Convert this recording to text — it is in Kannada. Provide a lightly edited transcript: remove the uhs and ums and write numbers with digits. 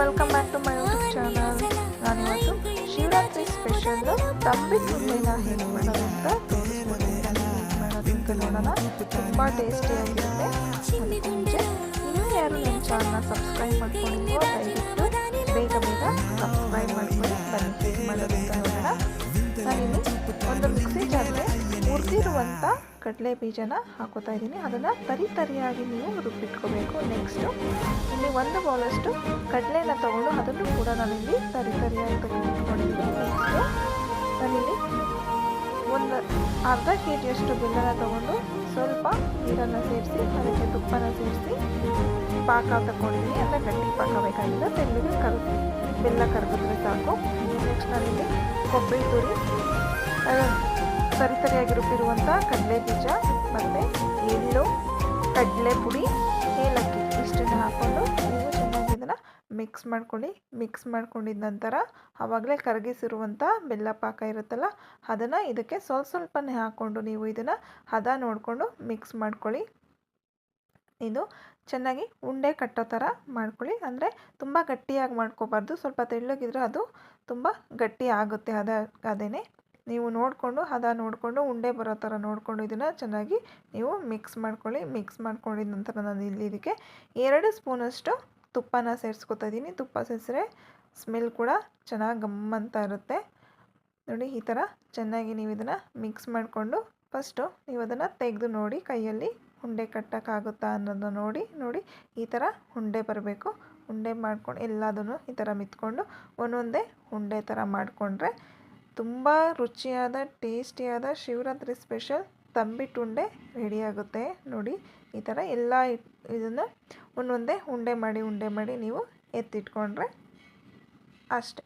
Welcome back to my YouTube channel. ನಾನಿವತ್ತು ಶಿವರಾತ್ರಿ ಸ್ಪೆಷಲ್ಲು ತಂಬಿಟ್ಟು ಉಂಡೆನ ಹೇಗೆ ಮಾಡೋದು ಅಂತ ತೋರಿಸ್ಕೊಡ್ತೀನಿ. ಮಾಡೋದಂತ ನೋಡೋಣ. ತುಂಬ ಟೇಸ್ಟಿಯಾಗಿರುತ್ತೆ. ಅದಕ್ಕೆ ಮುಂಚೆ ಇನ್ನೂ ಯಾರು ನನ್ನ ಚಾನಲ್ನ ಸಬ್ಸ್ಕ್ರೈಬ್ ಮಾಡ್ಕೊಂಡಿಲ್ವೋ ದಯವಿಟ್ಟು ಬೇಗ ಸಬ್ಸ್ಕ್ರೈಬ್ ಮಾಡ್ಕೊಂಡು ಬನ್ನಿ ಮಾಡೋದಂತ ನೋಡೋಣ. ನಾನಿಲ್ಲಿ ಒಂದು ಮಿಕ್ಸಿ ಜಾರ್ಗೆ ಹುರಿದಿರುವಂಥ ಕಡಲೆ ಬೀಜನ ಹಾಕೋತಾ ಇದ್ದೀನಿ. ಅದನ್ನು ತರಿಯಾಗಿ ನೀವು ರುಬ್ಬಿಟ್ಕೋಬೇಕು. ನೆಕ್ಸ್ಟು ಇಲ್ಲಿ 1 ಬೌಲಷ್ಟು ಕಡಲೆನ ತೊಗೊಂಡು ಅದನ್ನು ಕೂಡ ನಾನಿಲ್ಲಿ ತರಿಯಾಗಿ ತೆಗೆದುಕೊಂಡಿದ್ದೀನಿ. ನೆಕ್ಸ್ಟು ನಾನಿಲ್ಲಿ ಒಂದು ಅರ್ಧ ಕೆಜಿಯಷ್ಟು ಬೆಲ್ಲನ ತೊಗೊಂಡು ಸ್ವಲ್ಪ ನೀರನ್ನು ಸೇರಿಸಿ ಅದಕ್ಕೆ ತುಪ್ಪನ ಸೇರಿಸಿ ಪಾಕ ತಗೊಂಡಿದ್ದೀನಿ. ಅಂದರೆ ಗಟ್ಟಿ ಪಾಕ ಬೇಕಾಗಿಲ್ಲ, ತೆಳ್ಳಗೆ ಬೆಲ್ಲ ಕರಗಿದ್ರೆ ಸಾಕು. ನೆಕ್ಸ್ಟ್ ನಾನಿಲ್ಲಿ ಕೊಬ್ಬರಿ ತುರಿ, ತರಿಯಾಗಿ ರುಬ್ಬಿರುವಂಥ ಕಡಲೆ ಬೀಜ ಮತ್ತು ಎಳ್ಳು, ಕಡಲೆ ಪುಡಿ, ಏಲಕ್ಕಿ ಇಷ್ಟನ್ನು ಹಾಕ್ಕೊಂಡು ನೀವು ಚೆನ್ನಾಗಿ ಇದನ್ನು ಮಿಕ್ಸ್ ಮಾಡ್ಕೊಳ್ಳಿ. ಮಿಕ್ಸ್ ಮಾಡ್ಕೊಂಡಿದ್ದ ನಂತರ ಆವಾಗಲೇ ಕರಗಿಸಿರುವಂಥ ಬೆಲ್ಲ ಪಾಕ ಇರುತ್ತಲ್ಲ ಅದನ್ನು ಇದಕ್ಕೆ ಸ್ವಲ್ಪನೇ ಹಾಕ್ಕೊಂಡು ನೀವು ಇದನ್ನು ಹದ ನೋಡಿಕೊಂಡು ಮಿಕ್ಸ್ ಮಾಡ್ಕೊಳ್ಳಿ. ಇದು ಚೆನ್ನಾಗಿ ಉಂಡೆ ಕಟ್ಟೋ ಥರ ಮಾಡ್ಕೊಳ್ಳಿ. ಅಂದರೆ ತುಂಬ ಗಟ್ಟಿಯಾಗಿ ಮಾಡ್ಕೋಬಾರ್ದು, ಸ್ವಲ್ಪ ತೆಳ್ಳಗಿದ್ರೆ ಅದು ತುಂಬ ಗಟ್ಟಿ ಆಗುತ್ತೆ. ಅದೇನೆ ನೀವು ನೋಡಿಕೊಂಡು ಹದ ನೋಡಿಕೊಂಡು ಉಂಡೆ ಬರೋ ಥರ ನೋಡಿಕೊಂಡು ಇದನ್ನು ಚೆನ್ನಾಗಿ ನೀವು ಮಿಕ್ಸ್ ಮಾಡ್ಕೊಳ್ಳಿ. ಮಿಕ್ಸ್ ಮಾಡ್ಕೊಂಡಿದ ನಂತರ ನಾನು ಇಲ್ಲಿ ಇದಕ್ಕೆ 2 ಸ್ಪೂನಷ್ಟು ತುಪ್ಪನ ಸೇರಿಸ್ಕೊತಾ ಇದ್ದೀನಿ. ತುಪ್ಪ ಸೇರಿಸಿದ್ರೆ ಸ್ಮೆಲ್ ಕೂಡ ಚೆನ್ನಾಗಿ ಗಮ್ಮಂತ ಇರುತ್ತೆ. ನೋಡಿ, ಈ ಥರ ಚೆನ್ನಾಗಿ ನೀವು ಇದನ್ನು ಮಿಕ್ಸ್ ಮಾಡಿಕೊಂಡು ಫಸ್ಟು ನೀವು ಅದನ್ನು ತೆಗೆದು ನೋಡಿ, ಕೈಯಲ್ಲಿ ಉಂಡೆ ಕಟ್ಟೋಕ್ಕಾಗುತ್ತಾ ಅನ್ನೋದನ್ನ ನೋಡಿ ಈ ಥರ ಉಂಡೆ ಬರಬೇಕು. ಉಂಡೆ ಮಾಡ್ಕೊಂಡು ಎಲ್ಲದನ್ನು ಈ ಥರ ಮಿತ್ಕೊಂಡು ಒಂದೊಂದೇ ಉಂಡೆ ಥರ ಮಾಡಿಕೊಂಡ್ರೆ ತುಂಬ ರುಚಿಯಾದ ಟೇಸ್ಟಿಯಾದ ಶಿವರಾತ್ರಿ ಸ್ಪೆಷಲ್ ತಂಬಿಟ್ಟು ಉಂಡೆ ರೆಡಿಯಾಗುತ್ತೆ. ನೋಡಿ, ಈ ಥರ ಎಲ್ಲ ಇದನ್ನು ಒಂದೊಂದೇ ಉಂಡೆ ಮಾಡಿ ನೀವು ಎತ್ತಿಟ್ಕೊಂಡ್ರೆ ಅಷ್ಟೆ.